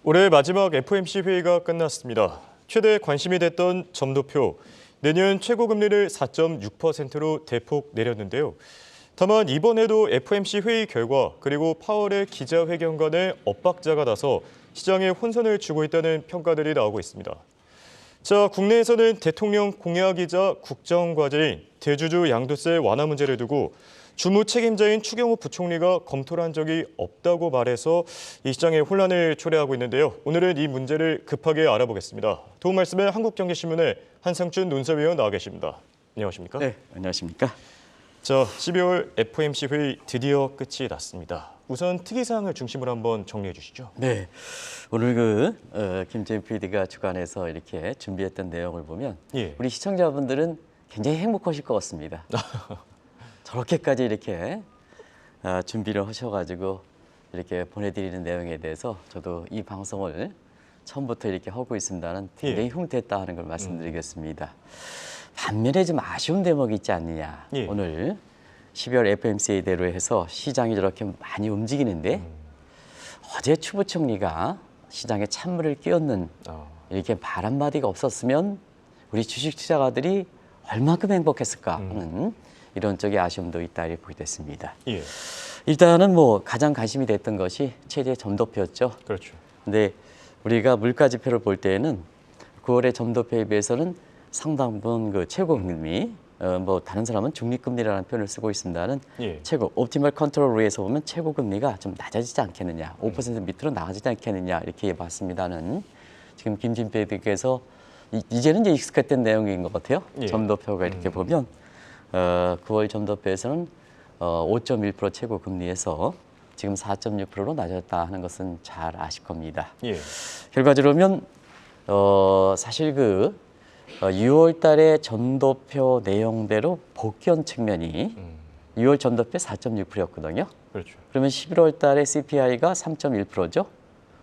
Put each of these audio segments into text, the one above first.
올해 마지막 FOMC 회의가 끝났습니다. 최대 관심이 됐던 점도표, 내년 최고 금리를 4.6%로 대폭 내렸는데요. 다만 이번에도 FOMC 회의 결과 그리고 파월의 기자회견 간에 엇박자가 나서 시장에 혼선을 주고 있다는 평가들이 나오고 있습니다. 자, 국내에서는 대통령 공약이자 국정과제인 대주주 양도세 완화 문제를 두고 주무 책임자인 추경호 부총리가 검토를 한 적이 없다고 말해서 이 시장에 혼란을 초래하고 있는데요. 오늘은 이 문제를 급하게 알아보겠습니다. 도움 말씀에 한국경제신문의 한상춘 논설위원 나와 계십니다. 안녕하십니까? 네, 안녕하십니까? 자, 12월 FOMC 회의 드디어 끝이 났습니다. 우선 특이사항을 중심으로 한번 정리해 주시죠. 네, 오늘 김재인 PD가 주간에서 이렇게 준비했던 내용을 보면 우리 시청자분들은 굉장히 행복하실 것 같습니다. 저렇게까지 이렇게 준비를 하셔가지고 이렇게 보내드리는 내용에 대해서 저도 이 방송을 처음부터 이렇게 하고 있습니다는 굉장히 흐뭇했다 하는 걸 말씀드리겠습니다. 반면에 좀 아쉬운 대목이 있지 않느냐. 오늘 12월 FOMC대로 해서 시장이 저렇게 많이 움직이는데 어제 추 부총리가 시장에 찬물을 끼얹는 이렇게 말 한마디가 없었으면 우리 주식 투자가들이 얼마큼 행복했을까 하는 이런 쪽의 아쉬움도 있다 이렇게 보게 됐습니다. 일단은 가장 관심이 됐던 것이 최대 점도표였죠. 그렇죠. 근데 우리가 물가 지표를 볼 때에는 9월의 점도표에 비해서는 상당 부분 그 최고금리, 다른 사람은 중립금리라는 표현을 쓰고 있습니다는 최고 옵티멀 컨트롤에서 보면 최고금리가 좀 낮아지지 않겠느냐, 5% 밑으로 나가지지 않겠느냐 이렇게 봤습니다는 지금 김진 PD께서 이제는 이제 익숙했던 내용인 것 같아요. 점도표가 이렇게 보면 9월 점도표에서는 5.1% 최고금리에서 지금 4.6%로 낮았다 하는 것은 잘 아실 겁니다. 결과적으로면 사실 6월 달에 점도표 내용대로 복귀한 측면이 6월 점도표 4.6%였거든요. 그렇죠. 그러면 11월 달에 CPI가 3.1%죠.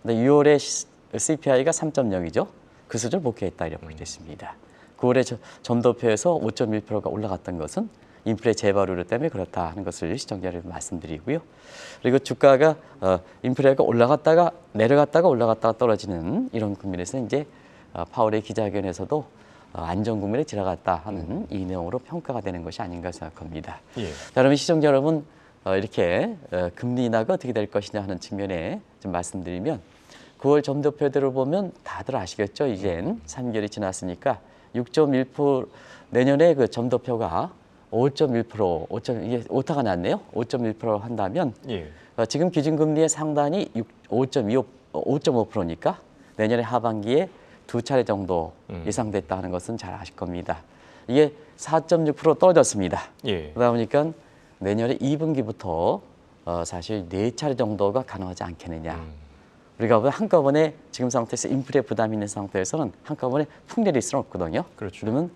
근데 6월에 CPI가 3.0이죠. 그 수준을 복귀했다 이렇게 보게 됐습니다. 9월에 점도표에서 5.1%가 올라갔던 것은 인플레 재발 우려 때문에 그렇다 하는 것을 시청자 여러분 말씀드리고요. 그리고 주가가 인플레가 올라갔다가 내려갔다가 올라갔다가 떨어지는 이런 국면에서 이제 파월의 기자회견에서도 안정 국면에 들어갔다 하는 이 내용으로 평가가 되는 것이 아닌가 생각합니다. 자, 그러면 시청자 여러분 이렇게 금리 인하가 어떻게 될 것이냐 하는 측면에 좀 말씀드리면 9월 점도표대로 보면 다들 아시겠죠? 이젠 3개월이 지났으니까 6.1% 내년에 그 점도표가 5.1%, 이게 오타가 났네요. 5.1% 한다면 지금 기준금리의 상단이 5.5%니까 내년에 하반기에 두 차례 정도 예상됐다 하는 것은 잘 아실 겁니다. 이게 4.6% 떨어졌습니다. 그러다 보니까 내년에 2분기부터 사실 네 차례 정도가 가능하지 않겠느냐. 우리가 한꺼번에 지금 상태에서 인플레 부담이 있는 상태에서는 한꺼번에 푹 내릴 수는 없거든요. 그렇죠. 그러면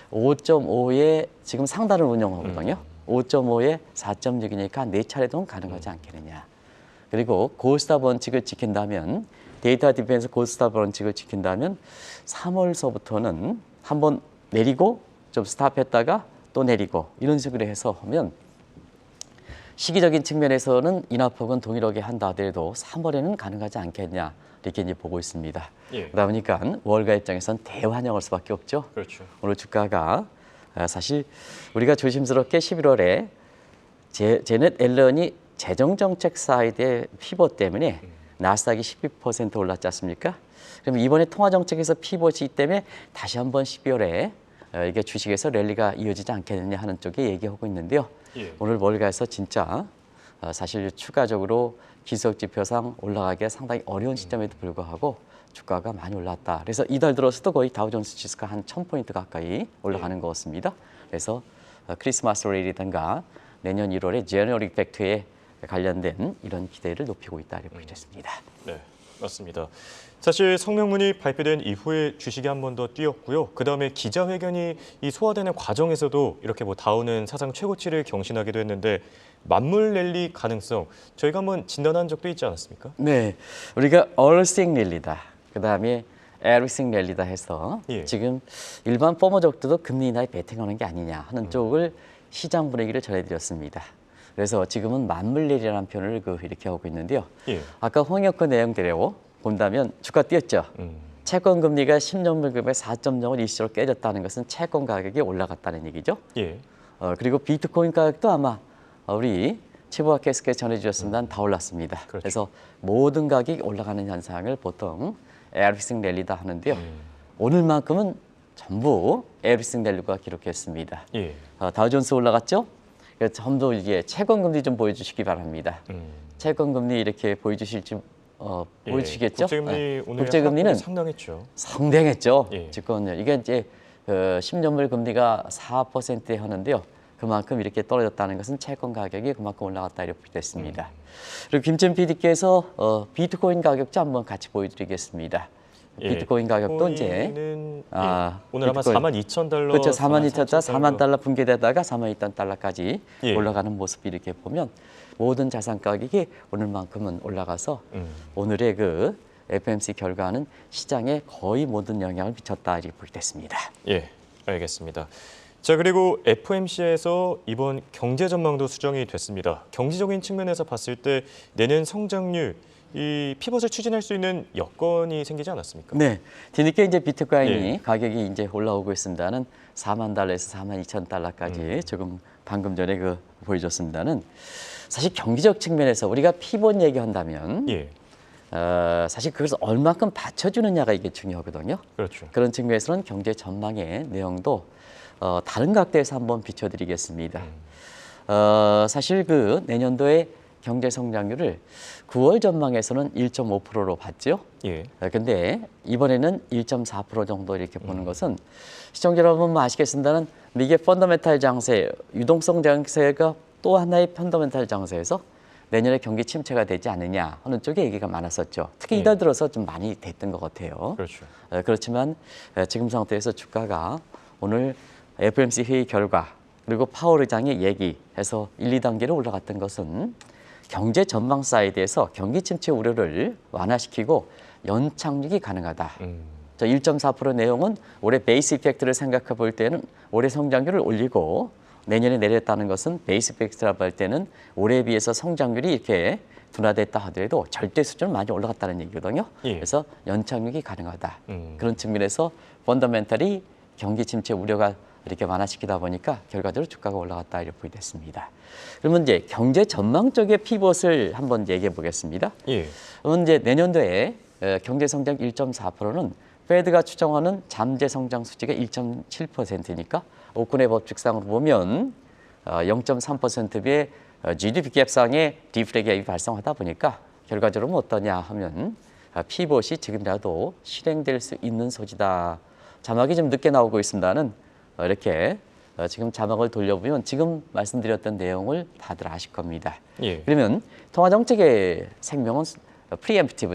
5.5에 지금 상단을 운영하거든요. 5.5에 4.6이니까 네 차례 정도 가능하지 않겠느냐. 그리고 고스타 원칙을 지킨다면 데이터 디펜스 고스타 원칙을 지킨다면 3월서부터는 한번 내리고 좀 스탑했다가 또 내리고 이런 식으로 해서 하면 시기적인 측면에서는 인하폭은 동일하게 한다 하더라도 3월에는 가능하지 않겠냐 이렇게 이제 보고 있습니다. 그러다 보니까 월가 입장에서는 대환영할 수밖에 없죠. 그렇죠. 오늘 주가가 사실 우리가 조심스럽게 11월에 제넷 앨런이 재정정책 사이드의 피벗 때문에 나스닥이 12% 올랐지 않습니까? 그럼 이번에 통화정책에서 피벗이 때문에 다시 한번 12월에 이게 주식에서 랠리가 이어지지 않겠느냐 하는 쪽에 얘기하고 있는데요. 오늘 월가에서 진짜 사실 추가적으로 기술지표상 올라가기가 상당히 어려운 시점에도 불구하고 주가가 많이 올랐다. 그래서 이달 들어서도 거의 다우존스 지수가 한 1000포인트 가까이 올라가는 것 같습니다. 그래서 크리스마스 레일이든가 내년 1월에 제너럴 이펙트에 관련된 이런 기대를 높이고 있다 이렇게 보게 됐습니다. 네, 맞습니다. 사실 성명문이 발표된 이후에 주식이 한 번 더 뛰었고요. 그다음에 기자회견이 이 소화되는 과정에서도 이렇게 다우는 사상 최고치를 경신하기도 했는데 맞물 랠리 가능성 저희가 한번 진단한 적도 있지 않았습니까? 네, 우리가 얼싱 랠리다. 그다음에 에리싱 랠리다 해서 지금 일반 포머족들도 금리 인하에 베팅하는 게 아니냐 하는 쪽을 시장 분위기를 전해드렸습니다. 그래서 지금은 맞물 랠리라는 표현을 이렇게 하고 있는데요. 아까 홍역권 내용대로 본다면 주가 뛰었죠. 채권 금리가 10년물 금액 4.0을 일시적으로 깨졌다는 것은 채권 가격이 올라갔다는 얘기죠. 예. 그리고 비트코인 가격도 아마 우리 치부가 계속해서 전해주셨습니다. 다 올랐습니다. 그렇죠. 그래서 모든 가격이 올라가는 현상을 보통 에브리싱 랠리다 하는데요. 오늘만큼은 전부 에브리싱 랠리가 기록했습니다. 예. 다우존스 올라갔죠? 그래서 전부 이게 채권 금리 좀 보여주시기 바랍니다. 채권 금리 이렇게 보여주실지 보여주시겠죠? 국제금리 오늘 국제금리는 상당했죠. 상당했죠. 예. 집권율 이게 이제 10년물 금리가 4%에 하는데요. 그만큼 이렇게 떨어졌다는 것은 채권 가격이 그만큼 올라갔다 이렇게 됐습니다. 그리고 김천 PD께서 비트코인 가격도 한번 같이 보여드리겠습니다. 비트코인 가격도 이제 오늘 비트코인. 아마 42,000달러, 그렇죠. 42,000달러, 4만 달러 붕괴되다가 42,000달러까지 예. 올라가는 모습 이렇게 보면 모든 자산 가격이 오늘만큼은 올라가서 오늘의 그 FOMC 결과는 시장에 거의 모든 영향을 미쳤다 이렇게 보게 됐습니다. 예, 알겠습니다. 자, 그리고 FOMC에서 이번 경제 전망도 수정이 됐습니다. 경제적인 측면에서 봤을 때 내년 성장률 이 피벗을 추진할 수 있는 여건이 생기지 않았습니까? 네, 뒤늦게 이제 비트코인이 예. 가격이 이제 올라오고 있습니다는 4만 달러에서 4만 2천 달러까지 조금 방금 전에 그 보여줬습니다는 사실 경제적 측면에서 우리가 피벗 얘기한다면 예, 사실 그것을 얼마큼 받쳐주느냐가 이게 중요하거든요. 그렇죠. 그런 측면에서는 경제 전망의 내용도 다른 각도에서 한번 비춰드리겠습니다. 사실 그 내년도의 경제 성장률을 9월 전망에서는 1.5%로 봤죠. 예, 근데 이번에는 1.4% 정도 이렇게 보는 것은 시청자 여러분 아시겠습니다는 이게 펀더멘탈 장세, 유동성 장세가 또 하나의 펀더멘탈 장세에서 내년에 경기 침체가 되지 않느냐 하는 쪽에 얘기가 많았었죠. 특히 이달 들어서 좀 많이 됐던 것 같아요. 그렇죠. 그렇지만 지금 상태에서 주가가 오늘 FOMC 회의 결과 그리고 파월 의장의 얘기해서 1, 2단계로 올라갔던 것은 경제 전망 사이드에서 경기 침체 우려를 완화시키고 연착륙이 가능하다. 1.4% 내용은 올해 베이스 이펙트를 생각해 볼 때는 올해 성장률을 올리고 내년에 내렸다는 것은 베이스 이펙트라 볼 때는 올해에 비해서 성장률이 이렇게 둔화됐다 하더라도 절대 수준은 많이 올라갔다는 얘기거든요. 예. 그래서 연착륙이 가능하다. 그런 측면에서 펀더멘털이 경기 침체 우려가 이렇게 완화시키다 보니까 결과적으로 주가가 올라갔다 이렇게 됐습니다. 그러면 이제 경제 전망 쪽의 피벗을 한번 얘기해 보겠습니다. 예, 그러면 이제 내년도에 경제 성장 1.4%는 페드가 추정하는 잠재 성장 수치가 1.7%니까 오콘의 법칙상으로 보면 0.3%의 GDP 갭상의 디플레이션이 발생하다 보니까 결과적으로 어떠냐 하면 피벗이 지금이라도 실행될 수 있는 소지다. 자막이 좀 늦게 나오고 있습니다는 이렇게 지금 자막을 돌려보면 지금 말씀드렸던 내용을 다들 아실 겁니다. 예, 그러면 통화정책의 생명은 프리엠프티브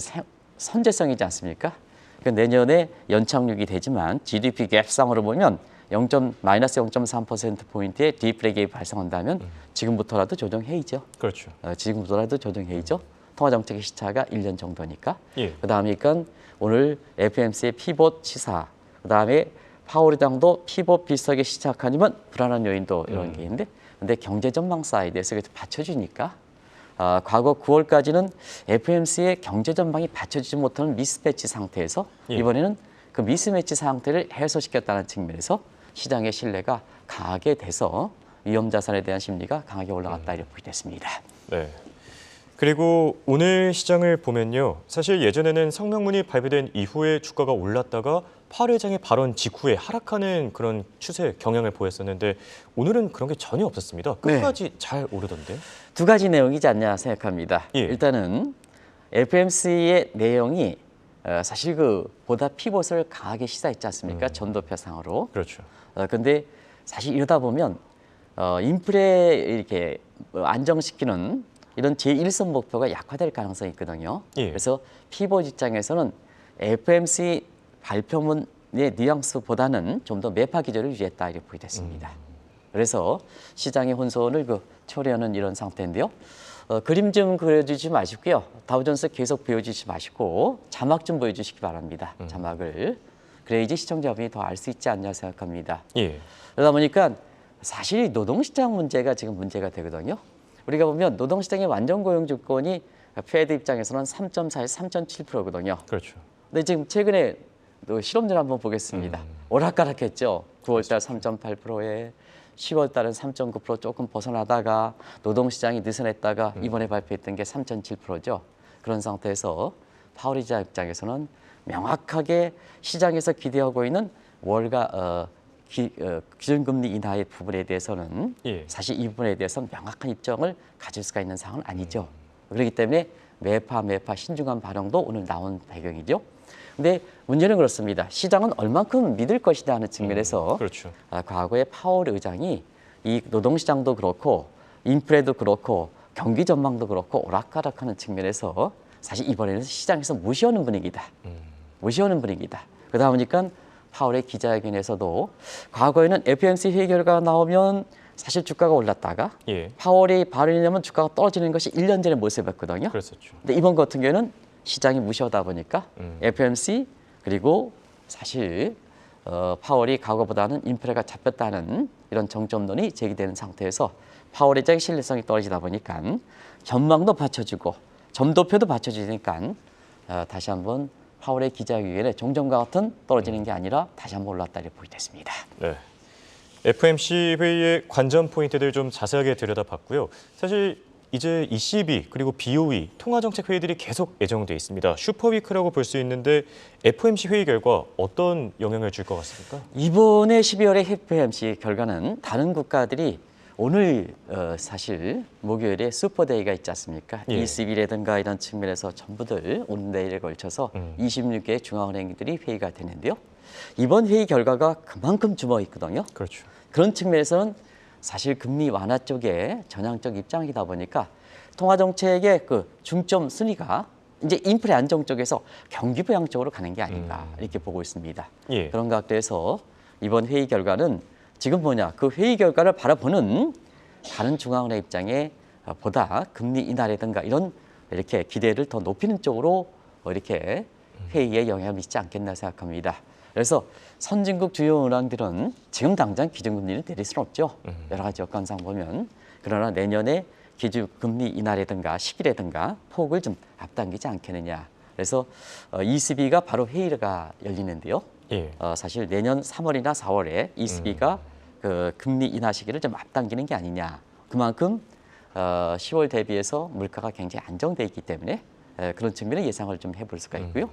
선제성이지 않습니까? 그러니까 내년에 연착륙이 되지만 GDP 갭상으로 보면 마이너스 0.3%포인트의 디플레이션이 발생한다면 지금부터라도 조정해야죠. 그렇죠. 지금부터라도 조정해야죠. 통화정책의 시차가 1년 정도니까. 예. 그다음에 그러니까 오늘 FOMC의 피벗 시사, 그다음에 파월 의장도 피벗 비슷하게 시작하지만 불안한 요인도 이런 게 있는데 근데 경제 전망 사이드에서 그래도 받쳐주니까 과거 9월까지는 FOMC의 경제 전망이 받쳐주지 못하는 미스매치 상태에서 예. 이번에는 그 미스매치 상태를 해소시켰다는 측면에서 시장의 신뢰가 강하게 돼서 위험 자산에 대한 심리가 강하게 올라갔다 이렇게 됐습니다. 네. 그리고 오늘 시장을 보면요. 사실 예전에는 성명문이 발표된 이후에 주가가 올랐다가 파월 의장의 발언 직후에 하락하는 그런 추세 경향을 보였었는데 오늘은 그런 게 전혀 없었습니다. 끝까지 잘 오르던데요. 두 가지 내용이지 않냐 생각합니다. 예. 일단은 FOMC의 내용이 사실 그 보다 피벗을 강하게 시사했지 않습니까? 전도표상으로. 그렇죠. 근데 사실 이러다 보면 인플레 이렇게 안정시키는 이런 제1선 목표가 약화될 가능성이 있거든요. 예. 그래서 피벗 입장에서는 FOMC 발표문의 뉘앙스보다는 좀 더 매파 기조를 유지했다 이렇게 됐습니다. 그래서 시장의 혼선을 초래하는 이런 상태인데요. 그림 좀 그려주지 마시고요. 다우존스 계속 보여주지 마시고 자막 좀 보여주시기 바랍니다. 자막을. 그래야지 시청자분이 더 알 수 있지 않냐 생각합니다. 예. 그러다 보니까 사실 노동시장 문제가 지금 문제가 되거든요. 우리가 보면 노동시장의 완전 고용 조건이 페드 입장에서는 3.4에서 3.7%거든요. 그렇죠. 근데 지금 최근에 또 실업률 한번 보겠습니다. 오락가락했죠. 9월달 3.8%에 10월달은 3.9% 조금 벗어나다가 노동시장이 느슨했다가 이번에 발표했던 게 3.7%죠. 그런 상태에서 파월 의장 입장에서는 명확하게 시장에서 기대하고 있는 월가 기준금리 인하의 부분에 대해서는 예. 사실 이 부분에 대해서는 명확한 입장을 가질 수가 있는 상황은 아니죠. 그렇기 때문에 매파 신중한 반응도 오늘 나온 배경이죠. 근데 문제는 그렇습니다. 시장은 얼만큼 믿을 것이다 하는 측면에서 그렇죠. 과거에 파월 의장이 이 노동시장도 그렇고 인플레도 그렇고 경기 전망도 그렇고 오락가락하는 측면에서 사실 이번에는 시장에서 무시하는 분위기다. 무시하는 분위기다. 그러다 보니까 파월의 기자회견에서도 과거에는 FOMC 회의 결과가 나오면 사실 주가가 올랐다가 예. 파월이 발언이 나면 주가가 떨어지는 것이 1년 전의 모습이었거든요. 그랬었죠. 근데 이번 같은 경우에는 시장이 무시하다 보니까 FOMC 그리고 사실 파월이 과거보다는 인플레가 잡혔다는 이런 정점론이 제기되는 상태에서 파월 의장의 신뢰성이 떨어지다 보니까 전망도 받쳐주고 점도표도 받쳐주니까 다시 한번 파월의 기자회견에 종전과 같은 떨어지는 게 아니라 다시 한번 올랐다고 보이겠습니다. 네. FOMC 회의의 관전 포인트들 좀 자세하게 들여다봤고요. 사실 이제 ECB 그리고 BOE 통화정책 회의들이 계속 예정돼 있습니다. 슈퍼위크라고 볼 수 있는데 FOMC 회의 결과 어떤 영향을 줄 것 같습니까? 이번에 12월의 FOMC 결과는 다른 국가들이 오늘 사실 목요일에 슈퍼데이가 있지 않습니까? 예. ECB라든가 이런 측면에서 전부들 오늘 내일에 걸쳐서 26개의 중앙은행들이 회의가 되는데요. 이번 회의 결과가 그만큼 주목있거든요. 그렇죠. 그런 측면에서는 사실 금리 완화 쪽에 전향적 입장이다 보니까 통화정책의 그 중점 순위가 이제 인플레 안정 쪽에서 경기 부양 쪽으로 가는 게 아닌가 이렇게 보고 있습니다. 예. 그런 각도에서 이번 회의 결과는 지금 그 회의 결과를 바라보는 다른 중앙은행 입장에 보다 금리 인하라든가 이런 이렇게 기대를 더 높이는 쪽으로 이렇게 회의에 영향을 미치지 않겠나 생각합니다. 그래서 선진국 주요 은행들은 지금 당장 기준금리를 내릴 수는 없죠. 여러 가지 여건상 보면. 그러나 내년에 기준금리 인하라든가 시기라든가 폭을 좀 앞당기지 않겠느냐. 그래서 ECB가 바로 회의가 열리는데요. 예. 사실 내년 3월이나 4월에 ECB가 그 금리 인하 시기를 좀 앞당기는 게 아니냐. 그만큼 10월 대비해서 물가가 굉장히 안정돼 있기 때문에 그런 측면의 예상을 좀 해볼 수가 있고요.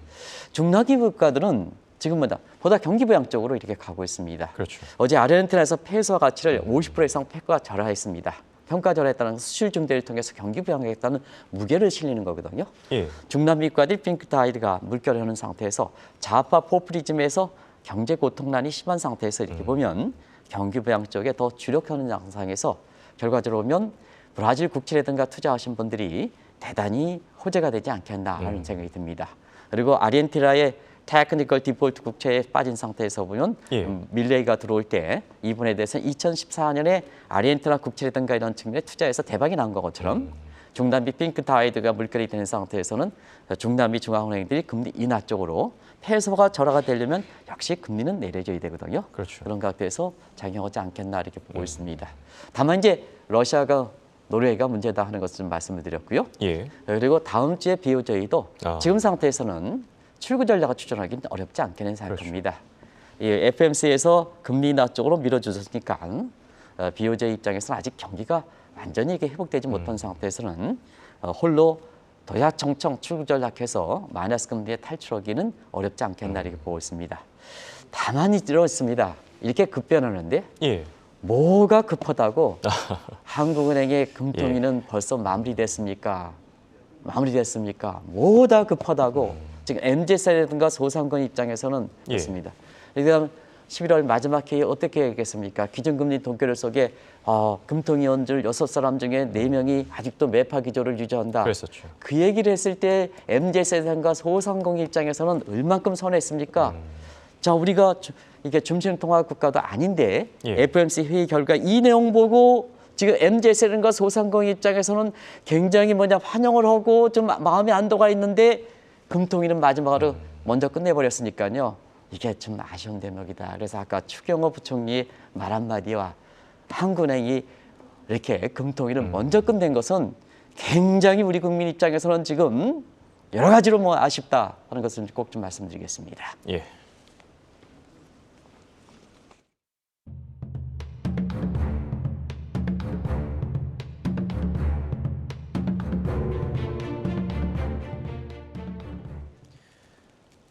중나기 국가들은 지금 보다 경기 부양 쪽으로 이렇게 가고 있습니다. 그렇죠. 어제 아르헨티나에서 페소 가치를 50% 이상 평가 절하했습니다. 평가 절하했다는 수출 증대를 통해서 경기 부양하겠다는 무게를 실리는 거거든요. 예. 중남미 국가들 핑크타이드가 물결하는 상태에서 좌파 포퓰리즘에서 경제 고통난이 심한 상태에서 이렇게 보면 경기 부양 쪽에 더 주력하는 양상에서 결과적으로 보면 브라질 국채라든가 투자하신 분들이 대단히 호재가 되지 않겠나 하는 생각이 듭니다. 그리고 아르헨티나의 테크니컬 디폴트 국채에 빠진 상태에서 보면 예. 밀레이가 들어올 때 이 부분에 대해서는 2014년에 아르헨티나 국채라든가 이런 측면에 투자해서 대박이 난 것처럼 중남미 핑크타이드가 물결이 되는 상태에서는 중남미 중앙은행들이 금리 인하 쪽으로 페소가 절하가 되려면 역시 금리는 내려줘야 되거든요. 그렇죠. 그런 각도에서 작용하지 않겠나 이렇게 보고 있습니다. 다만 이제 러시아가 노르웨이가 문제다 하는 것을 좀 말씀을 드렸고요. 예. 그리고 다음 주에 BOJ도 아. 지금 상태에서는 출구 전략을 추진하기는 어렵지 않겠는 생각합니다. 이 FMC에서 금리 인하 쪽으로 밀어주셨으니까 BOJ 입장에서는 아직 경기가 완전히 이게 회복되지 못한 상태에서는 홀로 도야청청 출구 전략해서 마이너스 금리에 탈출하기는 어렵지 않겠나 이렇게 보고 있습니다. 다만 이렇습니다. 이렇게 급변하는데 예. 뭐가 급하다고 한국은행의 금통위는 벌써 마무리됐습니까? 마무리됐습니까? 뭐다 급하다고 지금 MZ세라든가 소상권 입장에서는 예. 그렇습니다. 그다음 11월 마지막 회의 어떻게 하겠습니까? 기준금리 동결 속에 금통위원들 6사람 중에 4명이 아직도 매파 기조를 유지한다. 그랬었죠. 그 얘기를 했을 때 MZ세대과 소상공 인장에서는 얼만큼 선했습니까? 자, 우리가 이게 중심통화 국가도 아닌데 예. FOMC 회의 결과 이 내용 보고 지금 MZ세대과 소상공 입장에서는 굉장히 환영을 하고 좀 마음의 안도가 있는데 금통위는 마지막으로 먼저 끝내버렸으니까요. 이게 좀 아쉬운 대목이다. 그래서 아까 추경호 부총리의 말 한마디와 한국은행이 이렇게 금통위를 먼저 끝낸 것은 굉장히 우리 국민 입장에서는 지금 여러 가지로 뭐 아쉽다 하는 것을 꼭 좀 말씀드리겠습니다. 예.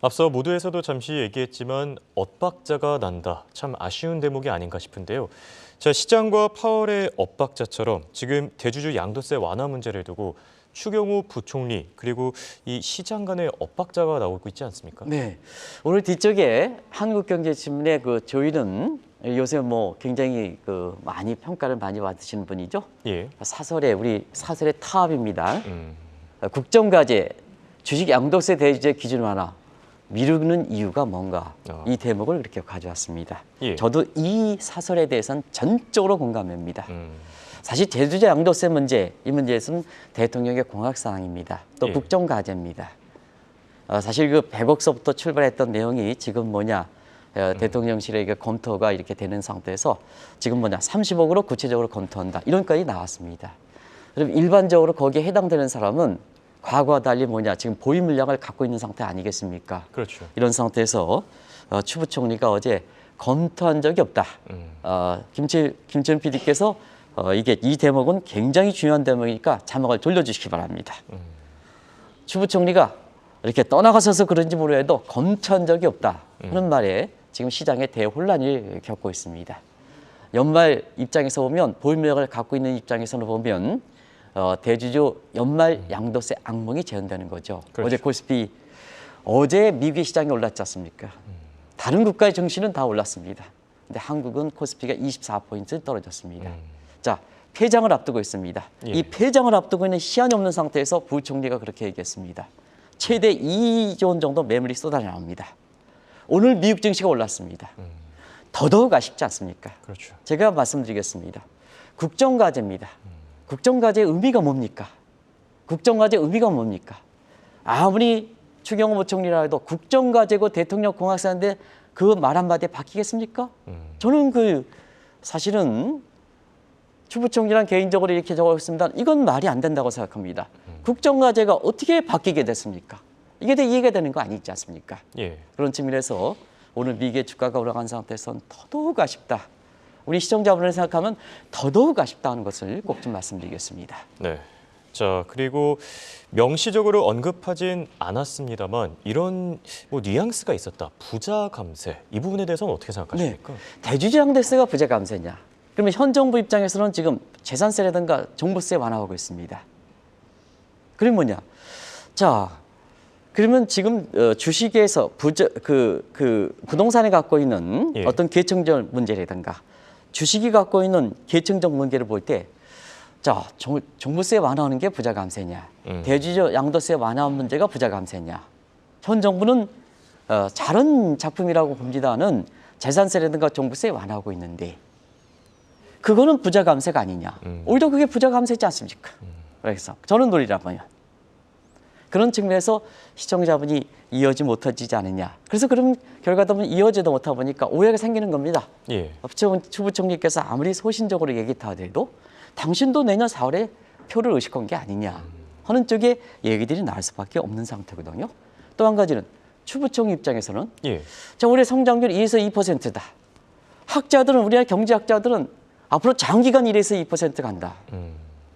앞서 모두에서도 잠시 얘기했지만 엇박자가 난다. 참 아쉬운 대목이 아닌가 싶은데요. 자, 시장과 파월의 엇박자처럼 지금 대주주 양도세 완화 문제를 두고 추경호 부총리 그리고 이 시장 간의 엇박자가 나오고 있지 않습니까? 네, 오늘 뒤쪽에 한국경제신문의 그 조일은 요새 뭐 굉장히 그 많이 평가를 많이 받으시는 분이죠. 예. 우리 사설의 탑입니다. 국정과제, 주식 양도세 대주제 기준 완화 미루는 이유가 뭔가 이 대목을 이렇게 가져왔습니다. 예. 저도 이 사설에 대해서는 전적으로 공감합니다. 사실 대주주 양도세 문제, 이 문제에서는 대통령의 공약사항입니다. 또 예. 국정과제입니다. 사실 그 100억서부터 출발했던 내용이 지금 대통령실의 검토가 이렇게 되는 상태에서 지금 30억으로 구체적으로 검토한다. 이런 건이 나왔습니다. 그럼 일반적으로 거기에 해당되는 사람은 과거와 달리 지금 보유 물량을 갖고 있는 상태 아니겠습니까? 그렇죠. 이런 상태에서 추 부총리가 어제 검토한 적이 없다. 김치현 PD께서 이 대목은 굉장히 중요한 대목이니까 자막을 돌려주시기 바랍니다. 추 부총리가 이렇게 떠나가셔서 그런지 모르겠도 검토한 적이 없다 하는 말에 지금 시장에 대혼란을 겪고 있습니다. 연말 입장에서 보면 보유 물량을 갖고 있는 입장에서는 보면 대주주 연말 양도세 악몽이 재현되는 거죠. 그렇죠. 어제 미국의 시장이 올랐지 않습니까? 다른 국가의 증시는 다 올랐습니다. 근데 한국은 코스피가 24포인트 떨어졌습니다. 자, 폐장을 앞두고 있습니다. 예. 이 폐장을 앞두고 있는 시한이 없는 상태에서 부총리가 그렇게 얘기했습니다. 최대 2조 원 정도 매물이 쏟아나옵니다. 오늘 미국 증시가 올랐습니다. 더더욱 아쉽지 않습니까? 그렇죠. 제가 말씀드리겠습니다. 국정과제입니다. 국정과제의 의미가 뭡니까? 국정과제의 의미가 뭡니까? 아무리 추경호 부총리라 해도 국정과제고 대통령 공약사인데 그 말 한마디에 바뀌겠습니까? 저는 사실은 추 부총리랑 개인적으로 이렇게 적었습니다. 이건 말이 안 된다고 생각합니다. 국정과제가 어떻게 바뀌게 됐습니까? 이게 다 이해가 되는 거 아니지 않습니까? 예. 그런 측면에서 오늘 미국의 주가가 올라간 상태에서는 더더욱 아쉽다. 우리 시청자분을 생각하면 더더욱 아쉽다는 것을 꼭 좀 말씀드리겠습니다. 네. 자, 그리고 명시적으로 언급하진 않았습니다만 이런 뉘앙스가 있었다. 부자 감세. 이 부분에 대해서는 어떻게 생각하십니까? 대주주 양도세가 부자 감세냐? 그러면 현 정부 입장에서는 지금 재산세라든가 종부세 완화하고 있습니다. 그러면 그러면 지금 주식에서 부동산에 갖고 있는 예. 어떤 계층적 문제라든가 주식이 갖고 있는 계층적 문제를 볼 때 종부세 완화하는 게 부자 감세냐, 대주주 양도세 완화 문제가 부자 감세냐. 현 정부는 다른 작품이라고 봅니다는 재산세라든가 종부세 완화하고 있는데 그거는 부자 감세가 아니냐. 오히려 그게 부자 감세지 않습니까? 그래서 저는 논리라고요. 그런 측면에서 시청자분이 이해하지 못하지 않느냐. 그래서 그런 결과도 이해하지도 못하다 보니까 오해가 생기는 겁니다. 예. 추 부총리께서 아무리 소신적으로 얘기를 하더라도 당신도 내년 4월에 표를 의식한 게 아니냐 하는 쪽에 얘기들이 나올 수밖에 없는 상태거든요. 또 한 가지는 추 부총리 입장에서는 예. 올해 성장률 1에서 2%다. 우리나라 경제학자들은 앞으로 장기간 1에서 2% 간다.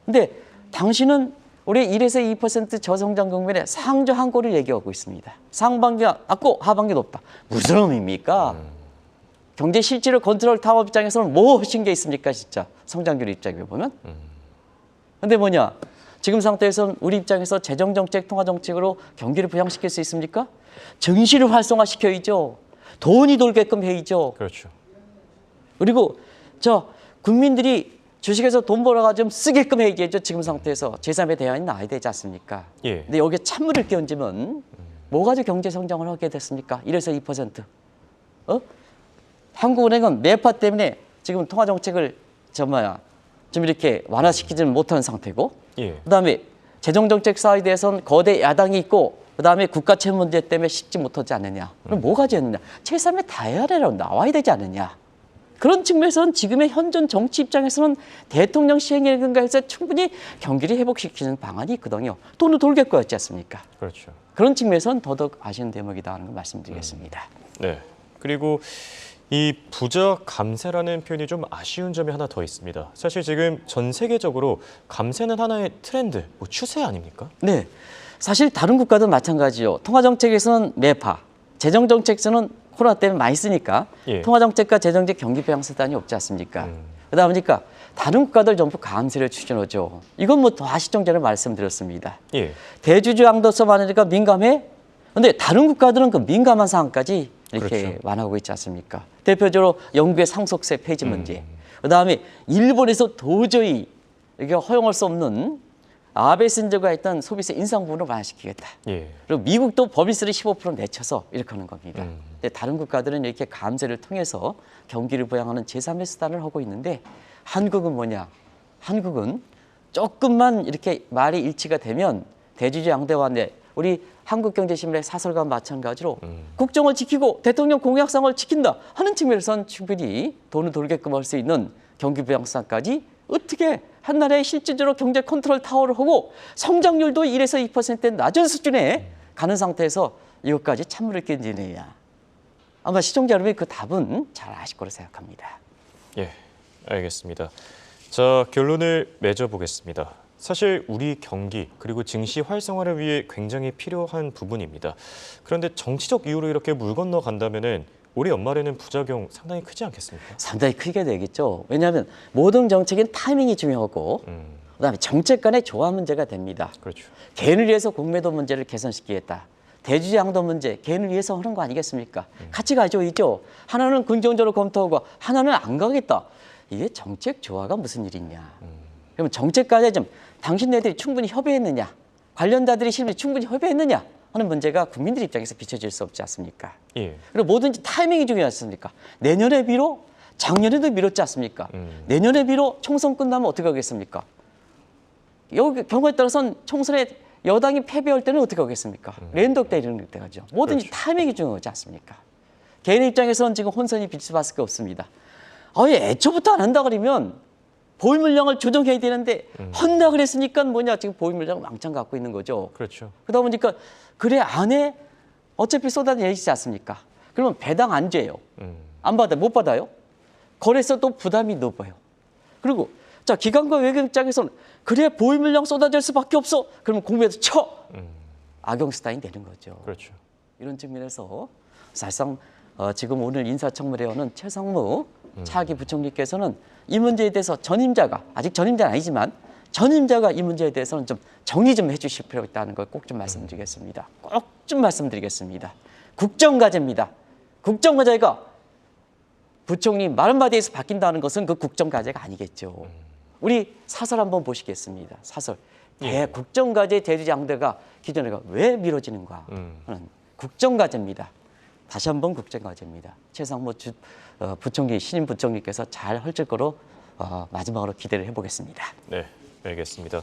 근데 당신은 올해 1에서 2% 저성장 국면에 상저 한 골을 얘기하고 있습니다. 상반기가 낮고 하반기 높다. 무슨 의미입니까? 경제 실질을 컨트롤 타워 입장에서는 뭐 하신 게 있습니까, 진짜 성장률 입장에 보면. 근데 지금 상태에서는 우리 입장에서 재정정책, 통화정책으로 경기를 부양시킬 수 있습니까? 증시를 활성화시켜야죠. 돈이 돌게끔 해야죠. 그렇죠. 그리고 국민들이 주식에서 돈 벌어가지고 쓰게끔 해야죠. 지금 상태에서 제3의 대안이 나와야 되지 않습니까? 예. 근데 여기에 찬물을 끼얹으면 뭐 가지고 경제 성장을 하게 됐습니까? 1에서 2%. 한국은행은 매파 때문에 지금 통화정책을 좀 이렇게 완화시키지는 못하는 상태고, 예. 그다음에 재정정책 사이드에서는 거대 야당이 있고, 그다음에 국가채 문제 때문에 쉽지 못하지 않느냐. 그럼 뭐 가지고 있느냐? 제3의 다이아레로 나와야 되지 않느냐. 그런 측면에서는 지금의 현존 정치 입장에서는 대통령 시행에 근거해서 충분히 경기를 회복시키는 방안이 있거든요. 돈은 돌겠거였지 않습니까? 그렇죠. 그런 측면에서는 더더욱 아쉬운 대목이다 하는 걸 말씀드리겠습니다. 네. 그리고 이 부자 감세라는 표현이 좀 아쉬운 점이 하나 더 있습니다. 사실 지금 전 세계적으로 감세는 하나의 트렌드, 뭐 추세 아닙니까? 네, 사실 다른 국가도 마찬가지요. 통화정책에서는 매파, 재정정책에서는 코로나 때문에 많이 쓰니까 예. 통화정책과 재정적 경기부양수단이 없지 않습니까? 그러다 보니까 다른 국가들 전부 감세를 추진하죠. 이건 뭐 다 시청 전에 말씀드렸습니다. 예. 대주주 양도세 완화니까 민감해? 근데 다른 국가들은 그 민감한 사항까지 이렇게 그렇죠. 완화하고 있지 않습니까? 대표적으로 영국의 상속세 폐지 문제, 그다음에 일본에서 도저히 이게 허용할 수 없는 아베 신조가 했던 소비세 인상 부분을 완화시키겠다. 예. 그리고 미국도 법인세를 15% 내쳐서 이렇게 하는 겁니다. 근데 다른 국가들은 이렇게 감세를 통해서 경기를 부양하는 제3의 수단을 하고 있는데 한국은 뭐냐? 한국은 조금만 이렇게 말이 일치가 되면 대주주 양대화인데 우리 한국경제신문의 사설과 마찬가지로 국정을 지키고 대통령 공약상을 지킨다 하는 측면에서는 충분히 돈을 돌게끔 할 수 있는 경기 부양수단까지 어떻게 한 나라의 실질적으로 경제 컨트롤 타워를 하고 성장률도 1에서 2% 낮은 수준에 가는 상태에서 이것까지 찬물을 끼얹느냐. 아마 시청자 여러분이 그 답은 잘 아실 거로 생각합니다. 예, 알겠습니다. 자, 결론을 맺어보겠습니다. 사실 우리 경기 그리고 증시 활성화를 위해 굉장히 필요한 부분입니다. 그런데 정치적 이유로 이렇게 물 건너 간다면은 올해 연말에는 부작용 상당히 크지 않겠습니까? 상당히 크게 되겠죠. 왜냐하면 모든 정책은 타이밍이 중요하고 그다음에 정책 간의 조화 문제가 됩니다. 그렇죠. 개인을 위해서 공매도 문제를 개선시키겠다. 대주주 양도 문제 개인을 위해서 하는 거 아니겠습니까? 같이 가죠, 있죠. 하나는 긍정적으로 검토하고 하나는 안 가겠다. 이게 정책 조화가 무슨 일이냐. 그러면 정책 간에 좀 당신네들이 충분히 협의했느냐, 관련자들이 실무에 충분히 협의했느냐 하는 문제가 국민들 입장에서 비춰질 수 없지 않습니까? 예. 그리고 뭐든지 타이밍이 중요하지 않습니까? 내년에 미뤄, 작년에도 미뤘지 않습니까? 내년에 미뤄 총선 끝나면 어떻게 하겠습니까? 여기 경우에 따라서는 총선에 여당이 패배할 때는 어떻게 하겠습니까? 랜덤 때 이런 때 가죠. 뭐든지 그렇죠. 타이밍이 중요하지 않습니까? 개인 입장에서는 지금 혼선이 비칠 수밖에 없습니다. 아예 애초부터 안 한다 그러면 보유 물량을 조정해야 되는데 한다 그랬으니까 뭐냐 지금 보유 물량 왕창 갖고 있는 거죠. 그렇죠. 그러다 보니까 그래 안에 어차피 쏟아내리지 않습니까? 그러면 배당 안 줘요. 안 받아요. 못 받아요. 거래소 또 부담이 높아요. 그리고 자 기관과 외국 입장에서는 그래 보유 물량 쏟아질 수밖에 없어. 그러면 공매도 쳐. 악용 수단이 되는 거죠. 그렇죠. 이런 측면에서 사실상 지금 오늘 인사청문회에 오는 최상무 차기 부총리께서는 이 문제에 대해서 전임자가 아직 전임자는 아니지만 전임자가 이 문제에 대해서는 좀 정리 좀 해주실 필요가 있다는 걸 꼭 좀 말씀드리겠습니다. 꼭 좀 말씀드리겠습니다. 국정과제입니다. 국정과제가 부총리 말 한마디에서 바뀐다는 것은 그 국정과제가 아니겠죠. 우리 사설 한번 보시겠습니다. 사설. 국정과제 대주주 양대가 기존에가 왜 미뤄지는가 하는 국정과제입니다. 다시 한번 국정과제입니다. 최상무 부총리 신임 부총리께서 잘 할 거로 마지막으로 기대를 해보겠습니다. 네, 알겠습니다.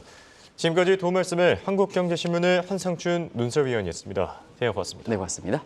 지금까지 도움 말씀에 한국경제신문의 한상춘 논설위원이었습니다. 네, 고맙습니다. 네, 고맙습니다.